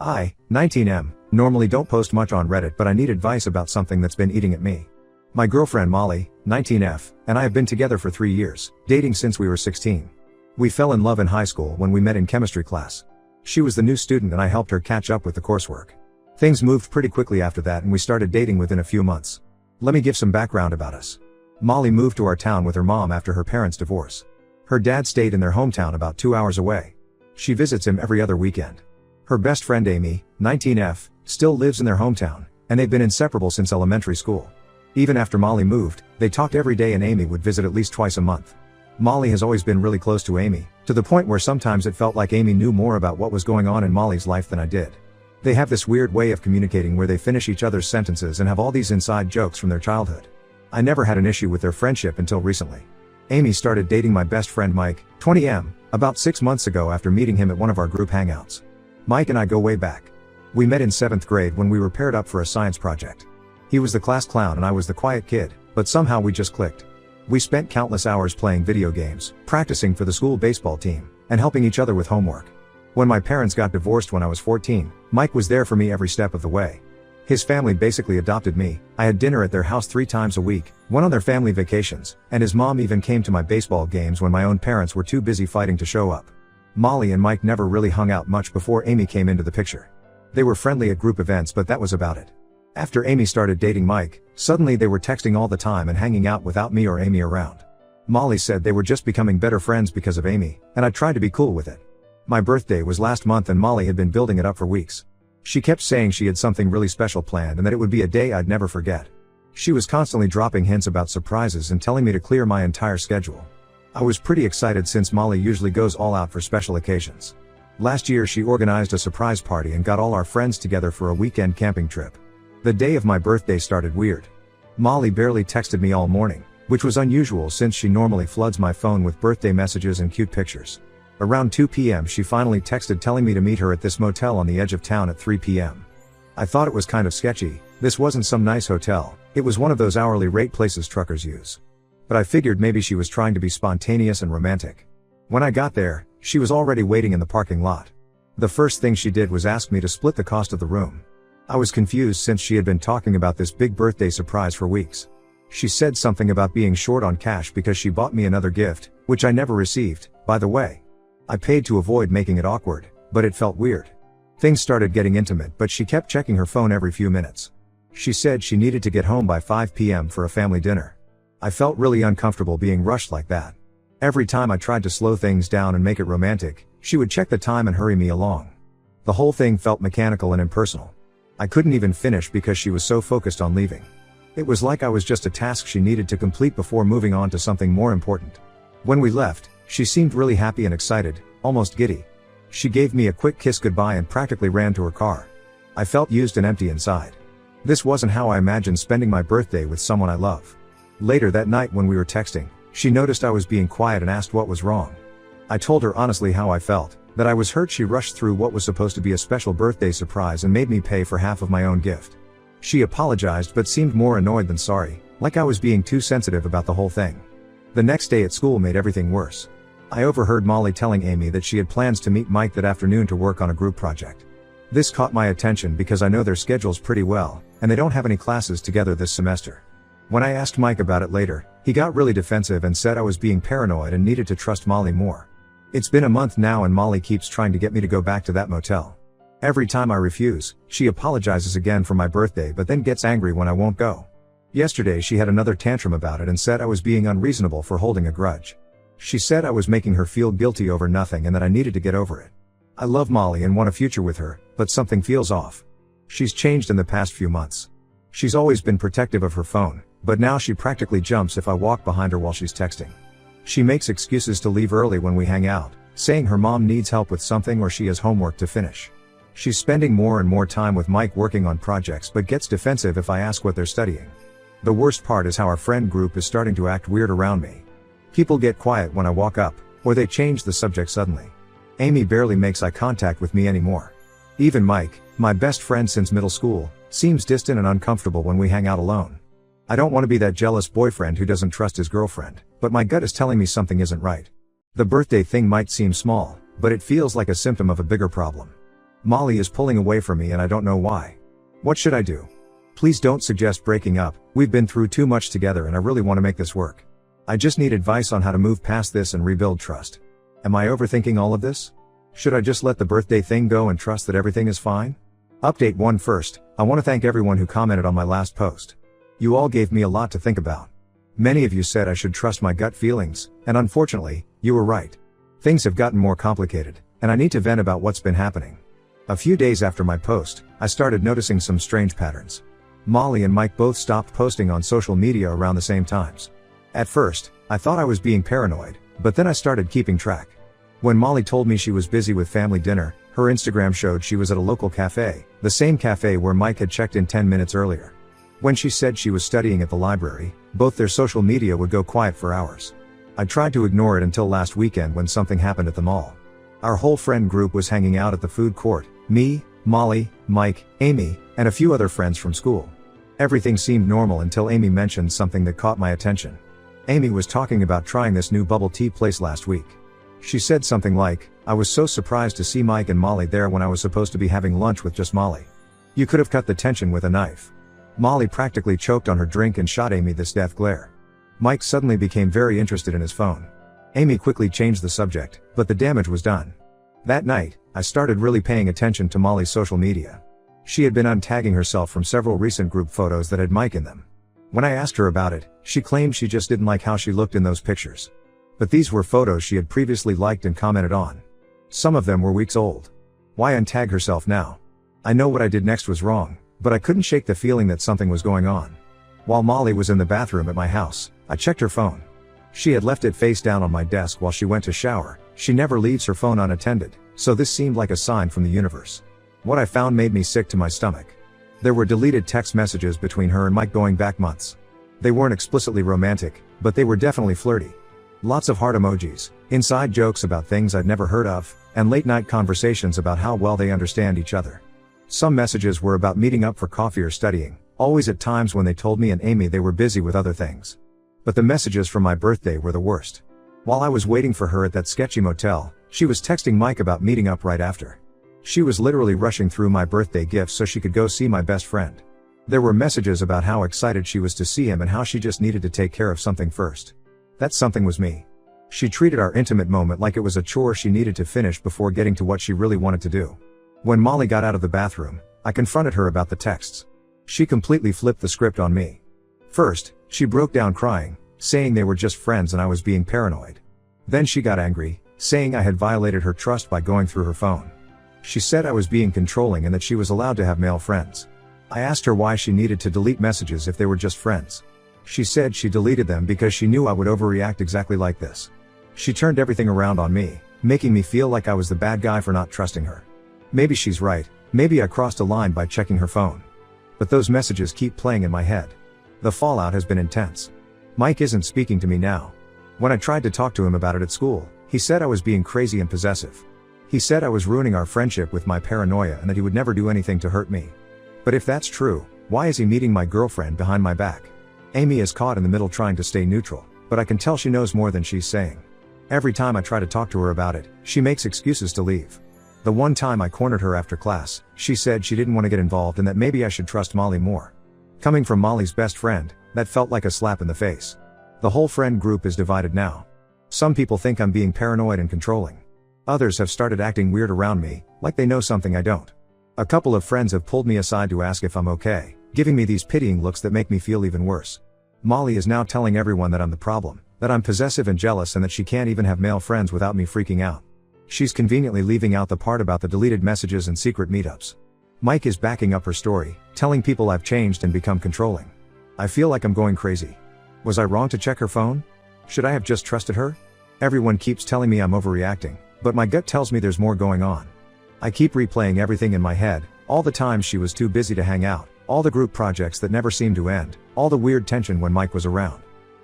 I, 19M, normally don't post much on Reddit, but I need advice about something that's been eating at me. My girlfriend Molly, 19F, and I have been together for 3 years, dating since we were 16. We fell in love in high school when we met in chemistry class. She was the new student and I helped her catch up with the coursework. Things moved pretty quickly after that and we started dating within a few months. Let me give some background about us. Molly moved to our town with her mom after her parents' divorce. Her dad stayed in their hometown about 2 hours away. She visits him every other weekend. Her best friend Amy, 19F, still lives in their hometown, and they've been inseparable since elementary school. Even after Molly moved, they talked every day and Amy would visit at least twice a month. Molly has always been really close to Amy, to the point where sometimes it felt like Amy knew more about what was going on in Molly's life than I did. They have this weird way of communicating where they finish each other's sentences and have all these inside jokes from their childhood. I never had an issue with their friendship until recently. Amy started dating my best friend Mike, 20M, about 6 months ago after meeting him at one of our group hangouts. Mike and I go way back. We met in 7th grade when we were paired up for a science project. He was the class clown and I was the quiet kid, but somehow we just clicked. We spent countless hours playing video games, practicing for the school baseball team, and helping each other with homework. When my parents got divorced when I was 14, Mike was there for me every step of the way. His family basically adopted me. I had dinner at their house 3 times a week, went on their family vacations, and his mom even came to my baseball games when my own parents were too busy fighting to show up. Molly and Mike never really hung out much before Amy came into the picture. They were friendly at group events, but that was about it. After Amy started dating Mike, suddenly they were texting all the time and hanging out without me or Amy around. Molly said they were just becoming better friends because of Amy, and I tried to be cool with it. My birthday was last month and Molly had been building it up for weeks. She kept saying she had something really special planned and that it would be a day I'd never forget. She was constantly dropping hints about surprises and telling me to clear my entire schedule. I was pretty excited since Molly usually goes all out for special occasions. Last year she organized a surprise party and got all our friends together for a weekend camping trip. The day of my birthday started weird. Molly barely texted me all morning, which was unusual since she normally floods my phone with birthday messages and cute pictures. Around 2 p.m. she finally texted telling me to meet her at this motel on the edge of town at 3 p.m. I thought it was kind of sketchy. This wasn't some nice hotel, it was one of those hourly rate places truckers use. But I figured maybe she was trying to be spontaneous and romantic. When I got there, she was already waiting in the parking lot. The first thing she did was ask me to split the cost of the room. I was confused since she had been talking about this big birthday surprise for weeks. She said something about being short on cash because she bought me another gift, which I never received, by the way. I paid to avoid making it awkward, but it felt weird. Things started getting intimate, but she kept checking her phone every few minutes. She said she needed to get home by 5 p.m. for a family dinner. I felt really uncomfortable being rushed like that. Every time I tried to slow things down and make it romantic, she would check the time and hurry me along. The whole thing felt mechanical and impersonal. I couldn't even finish because she was so focused on leaving. It was like I was just a task she needed to complete before moving on to something more important. When we left, she seemed really happy and excited, almost giddy. She gave me a quick kiss goodbye and practically ran to her car. I felt used and empty inside. This wasn't how I imagined spending my birthday with someone I love. Later that night when we were texting, she noticed I was being quiet and asked what was wrong. I told her honestly how I felt, that I was hurt she rushed through what was supposed to be a special birthday surprise and made me pay for half of my own gift. She apologized but seemed more annoyed than sorry, like I was being too sensitive about the whole thing. The next day at school made everything worse. I overheard Molly telling Amy that she had plans to meet Mike that afternoon to work on a group project. This caught my attention because I know their schedules pretty well, and they don't have any classes together this semester. When I asked Mike about it later, he got really defensive and said I was being paranoid and needed to trust Molly more. It's been a month now and Molly keeps trying to get me to go back to that motel. Every time I refuse, she apologizes again for my birthday but then gets angry when I won't go. Yesterday she had another tantrum about it and said I was being unreasonable for holding a grudge. She said I was making her feel guilty over nothing and that I needed to get over it. I love Molly and want a future with her, but something feels off. She's changed in the past few months. She's always been protective of her phone, but now she practically jumps if I walk behind her while she's texting. She makes excuses to leave early when we hang out, saying her mom needs help with something or she has homework to finish. She's spending more and more time with Mike working on projects but gets defensive if I ask what they're studying. The worst part is how our friend group is starting to act weird around me. People get quiet when I walk up, or they change the subject suddenly. Amy barely makes eye contact with me anymore. Even Mike, my best friend since middle school, seems distant and uncomfortable when we hang out alone. I don't want to be that jealous boyfriend who doesn't trust his girlfriend, but my gut is telling me something isn't right. The birthday thing might seem small, but it feels like a symptom of a bigger problem. Molly is pulling away from me and I don't know why. What should I do? Please don't suggest breaking up, we've been through too much together and I really want to make this work. I just need advice on how to move past this and rebuild trust. Am I overthinking all of this? Should I just let the birthday thing go and trust that everything is fine? Update 1 first, I want to thank everyone who commented on my last post. You all gave me a lot to think about. Many of you said I should trust my gut feelings, and unfortunately, you were right. Things have gotten more complicated, and I need to vent about what's been happening. A few days after my post, I started noticing some strange patterns. Molly and Mike both stopped posting on social media around the same times. At first, I thought I was being paranoid, but then I started keeping track. When Molly told me she was busy with family dinner, her Instagram showed she was at a local cafe, the same cafe where Mike had checked in 10 minutes earlier. When she said she was studying at the library, both their social media would go quiet for hours. I tried to ignore it until last weekend when something happened at the mall. Our whole friend group was hanging out at the food court, me, Molly, Mike, Amy, and a few other friends from school. Everything seemed normal until Amy mentioned something that caught my attention. Amy was talking about trying this new bubble tea place last week. She said something like, "I was so surprised to see Mike and Molly there when I was supposed to be having lunch with just Molly. You could have cut the tension with a knife." Molly practically choked on her drink and shot Amy this death glare. Mike suddenly became very interested in his phone. Amy quickly changed the subject, but the damage was done. That night, I started really paying attention to Molly's social media. She had been untagging herself from several recent group photos that had Mike in them. When I asked her about it, she claimed she just didn't like how she looked in those pictures. But these were photos she had previously liked and commented on. Some of them were weeks old. Why untag herself now? I know what I did next was wrong, but I couldn't shake the feeling that something was going on. While Molly was in the bathroom at my house, I checked her phone. She had left it face down on my desk while she went to shower. She never leaves her phone unattended, so this seemed like a sign from the universe. What I found made me sick to my stomach. There were deleted text messages between her and Mike going back months. They weren't explicitly romantic, but they were definitely flirty. Lots of heart emojis, inside jokes about things I'd never heard of, and late night conversations about how well they understand each other. Some messages were about meeting up for coffee or studying, always at times when they told me and Amy they were busy with other things. But the messages from my birthday were the worst. While I was waiting for her at that sketchy motel, she was texting Mike about meeting up right after. She was literally rushing through my birthday gifts so she could go see my best friend. There were messages about how excited she was to see him and how she just needed to take care of something first. That something was me. She treated our intimate moment like it was a chore she needed to finish before getting to what she really wanted to do. When Molly got out of the bathroom, I confronted her about the texts. She completely flipped the script on me. First, she broke down crying, saying they were just friends and I was being paranoid. Then she got angry, saying I had violated her trust by going through her phone. She said I was being controlling and that she was allowed to have male friends. I asked her why she needed to delete messages if they were just friends. She said she deleted them because she knew I would overreact exactly like this. She turned everything around on me, making me feel like I was the bad guy for not trusting her. Maybe she's right, maybe I crossed a line by checking her phone. But those messages keep playing in my head. The fallout has been intense. Mike isn't speaking to me now. When I tried to talk to him about it at school, he said I was being crazy and possessive. He said I was ruining our friendship with my paranoia and that he would never do anything to hurt me. But if that's true, why is he meeting my girlfriend behind my back? Amy is caught in the middle trying to stay neutral, but I can tell she knows more than she's saying. Every time I try to talk to her about it, she makes excuses to leave. The one time I cornered her after class, she said she didn't want to get involved and that maybe I should trust Molly more. Coming from Molly's best friend, that felt like a slap in the face. The whole friend group is divided now. Some people think I'm being paranoid and controlling. Others have started acting weird around me, like they know something I don't. A couple of friends have pulled me aside to ask if I'm okay, giving me these pitying looks that make me feel even worse. Molly is now telling everyone that I'm the problem, that I'm possessive and jealous and that she can't even have male friends without me freaking out. She's conveniently leaving out the part about the deleted messages and secret meetups. Mike is backing up her story, telling people I've changed and become controlling. I feel like I'm going crazy. Was I wrong to check her phone? Should I have just trusted her? Everyone keeps telling me I'm overreacting, but my gut tells me there's more going on. I keep replaying everything in my head, all the times she was too busy to hang out, all the group projects that never seemed to end, all the weird tension when Mike was around.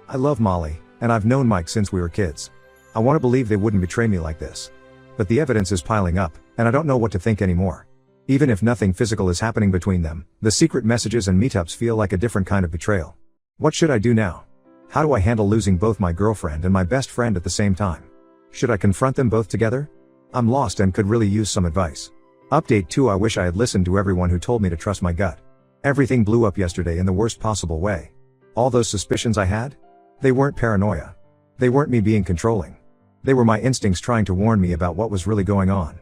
I love Molly, and I've known Mike since we were kids. I want to believe they wouldn't betray me like this. But the evidence is piling up, and I don't know what to think anymore. Even if nothing physical is happening between them, the secret messages and meetups feel like a different kind of betrayal. What should I do now? How do I handle losing both my girlfriend and my best friend at the same time? Should I confront them both together? I'm lost and could really use some advice. Update 2. I wish I had listened to everyone who told me to trust my gut. Everything blew up yesterday in the worst possible way. All those suspicions I had? They weren't paranoia. They weren't me being controlling. They were my instincts trying to warn me about what was really going on.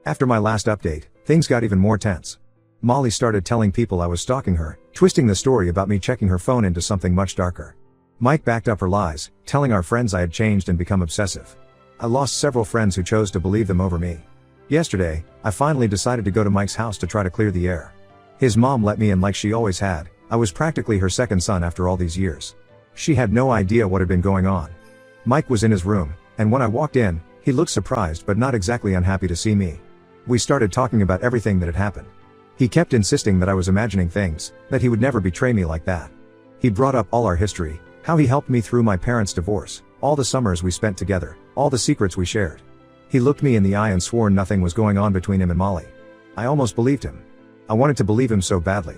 After my last update, things got even more tense. Molly started telling people I was stalking her, twisting the story about me checking her phone into something much darker. Mike backed up her lies, telling our friends I had changed and become obsessive. I lost several friends who chose to believe them over me. Yesterday, I finally decided to go to Mike's house to try to clear the air. His mom let me in like she always had. I was practically her second son after all these years. She had no idea what had been going on. Mike was in his room, and when I walked in, he looked surprised but not exactly unhappy to see me. We started talking about everything that had happened. He kept insisting that I was imagining things, that he would never betray me like that. He brought up all our history, how he helped me through my parents' divorce, all the summers we spent together, all the secrets we shared. He looked me in the eye and swore nothing was going on between him and Molly. I almost believed him. I wanted to believe him so badly.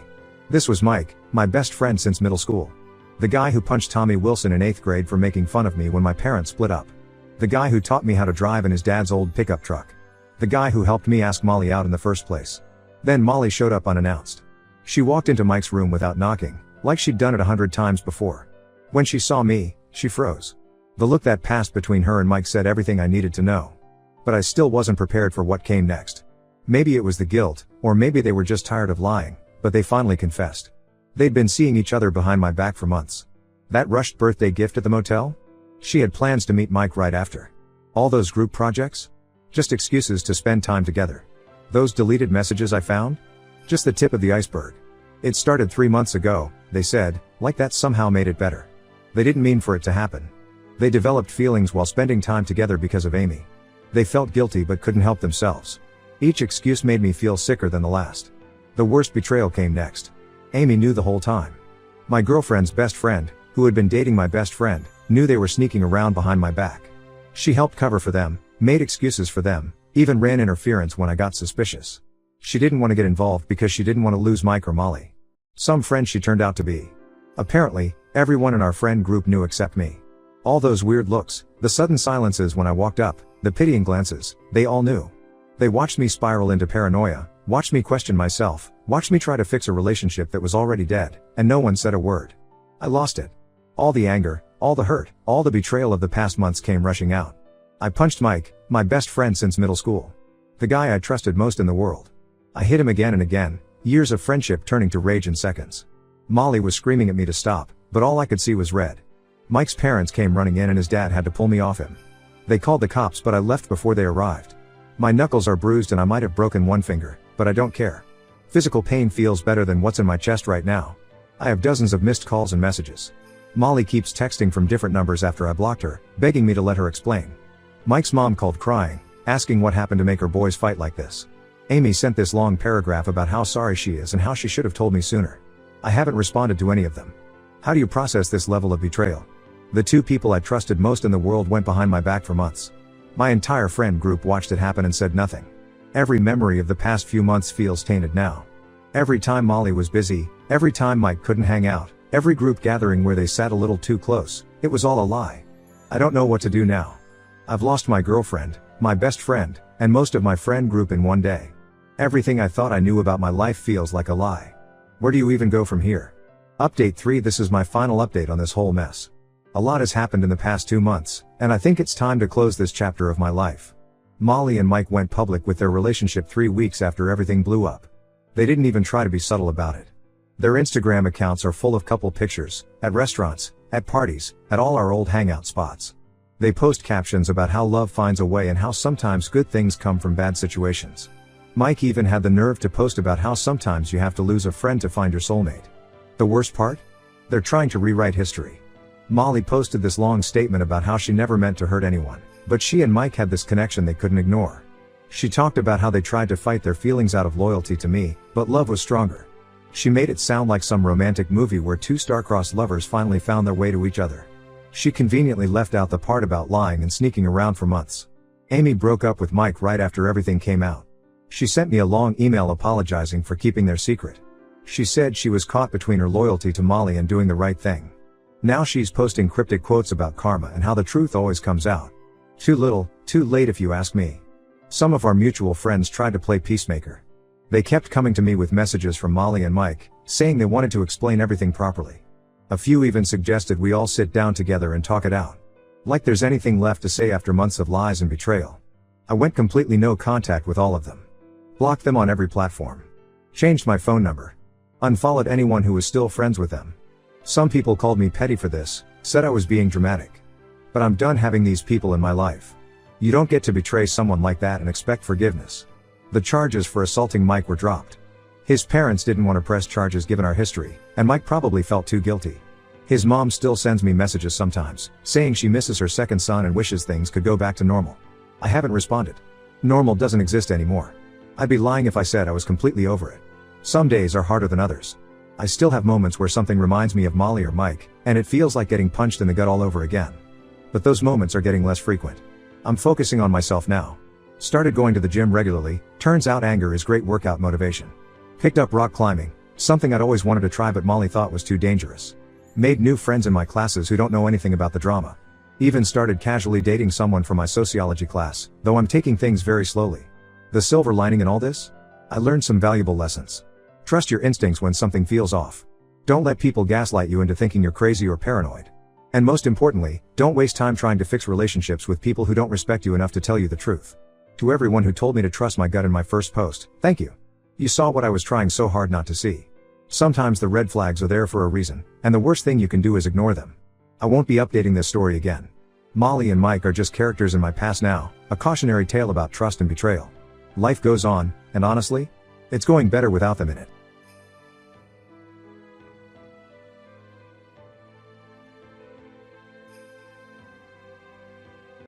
This was Mike, my best friend since middle school. The guy who punched Tommy Wilson in 8th grade for making fun of me when my parents split up. The guy who taught me how to drive in his dad's old pickup truck. The guy who helped me ask Molly out in the first place. Then Molly showed up unannounced. She walked into Mike's room without knocking, like she'd done it 100 times before. When she saw me, she froze. The look that passed between her and Mike said everything I needed to know. But I still wasn't prepared for what came next. Maybe it was the guilt, or maybe they were just tired of lying, but they finally confessed. They'd been seeing each other behind my back for months. That rushed birthday gift at the motel? She had plans to meet Mike right after. All those group projects? Just excuses to spend time together. Those deleted messages I found? Just the tip of the iceberg. It started 3 months ago, they said, like that somehow made it better. They didn't mean for it to happen. They developed feelings while spending time together because of Amy. They felt guilty but couldn't help themselves. Each excuse made me feel sicker than the last. The worst betrayal came next. Amy knew the whole time. My girlfriend's best friend, who had been dating my best friend, knew they were sneaking around behind my back. She helped cover for them, made excuses for them, even ran interference when I got suspicious. She didn't want to get involved because she didn't want to lose Mike or Molly. Some friend she turned out to be. Apparently, everyone in our friend group knew except me. All those weird looks, the sudden silences when I walked up, the pitying glances, they all knew. They watched me spiral into paranoia, watched me question myself, watched me try to fix a relationship that was already dead, and no one said a word. I lost it. All the anger, all the hurt, all the betrayal of the past months came rushing out. I punched Mike, my best friend since middle school. The guy I trusted most in the world. I hit him again and again, years of friendship turning to rage in seconds. Molly was screaming at me to stop, but all I could see was red. Mike's parents came running in and his dad had to pull me off him. They called the cops but I left before they arrived. My knuckles are bruised and I might have broken one finger, but I don't care. Physical pain feels better than what's in my chest right now. I have dozens of missed calls and messages. Molly keeps texting from different numbers after I blocked her, begging me to let her explain. Mike's mom called crying, asking what happened to make her boys fight like this. Amy sent this long paragraph about how sorry she is and how she should have told me sooner. I haven't responded to any of them. How do you process this level of betrayal? The two people I trusted most in the world went behind my back for months. My entire friend group watched it happen and said nothing. Every memory of the past few months feels tainted now. Every time Molly was busy, every time Mike couldn't hang out, every group gathering where they sat a little too close, it was all a lie. I don't know what to do now. I've lost my girlfriend, my best friend, and most of my friend group in one day. Everything I thought I knew about my life feels like a lie. Where do you even go from here? Update 3. This is my final update on this whole mess. A lot has happened in the past 2 months, and I think it's time to close this chapter of my life. Molly and Mike went public with their relationship 3 weeks after everything blew up. They didn't even try to be subtle about it. Their Instagram accounts are full of couple pictures, at restaurants, at parties, at all our old hangout spots. They post captions about how love finds a way and how sometimes good things come from bad situations. Mike even had the nerve to post about how sometimes you have to lose a friend to find your soulmate. The worst part? They're trying to rewrite history. Molly posted this long statement about how she never meant to hurt anyone, but she and Mike had this connection they couldn't ignore. She talked about how they tried to fight their feelings out of loyalty to me, but love was stronger. She made it sound like some romantic movie where two star-crossed lovers finally found their way to each other. She conveniently left out the part about lying and sneaking around for months. Amy broke up with Mike right after everything came out. She sent me a long email apologizing for keeping their secret. She said she was caught between her loyalty to Molly and doing the right thing. Now she's posting cryptic quotes about karma and how the truth always comes out. Too little, too late if you ask me. Some of our mutual friends tried to play peacemaker. They kept coming to me with messages from Molly and Mike, saying they wanted to explain everything properly. A few even suggested we all sit down together and talk it out. Like there's anything left to say after months of lies and betrayal. I went completely no contact with all of them. Blocked them on every platform. Changed my phone number. Unfollowed anyone who was still friends with them. Some people called me petty for this, said I was being dramatic. But I'm done having these people in my life. You don't get to betray someone like that and expect forgiveness. The charges for assaulting Mike were dropped. His parents didn't want to press charges given our history, and Mike probably felt too guilty. His mom still sends me messages sometimes, saying she misses her second son and wishes things could go back to normal. I haven't responded. Normal doesn't exist anymore. I'd be lying if I said I was completely over it. Some days are harder than others. I still have moments where something reminds me of Molly or Mike, and it feels like getting punched in the gut all over again. But those moments are getting less frequent. I'm focusing on myself now. Started going to the gym regularly, turns out anger is great workout motivation. Picked up rock climbing, something I'd always wanted to try but Molly thought was too dangerous. Made new friends in my classes who don't know anything about the drama. Even started casually dating someone from my sociology class, though I'm taking things very slowly. The silver lining in all this? I learned some valuable lessons. Trust your instincts when something feels off. Don't let people gaslight you into thinking you're crazy or paranoid. And most importantly, don't waste time trying to fix relationships with people who don't respect you enough to tell you the truth. To everyone who told me to trust my gut in my first post, thank you. You saw what I was trying so hard not to see. Sometimes the red flags are there for a reason, and the worst thing you can do is ignore them. I won't be updating this story again. Molly and Mike are just characters in my past now, a cautionary tale about trust and betrayal. Life goes on, and honestly, it's going better without them in it.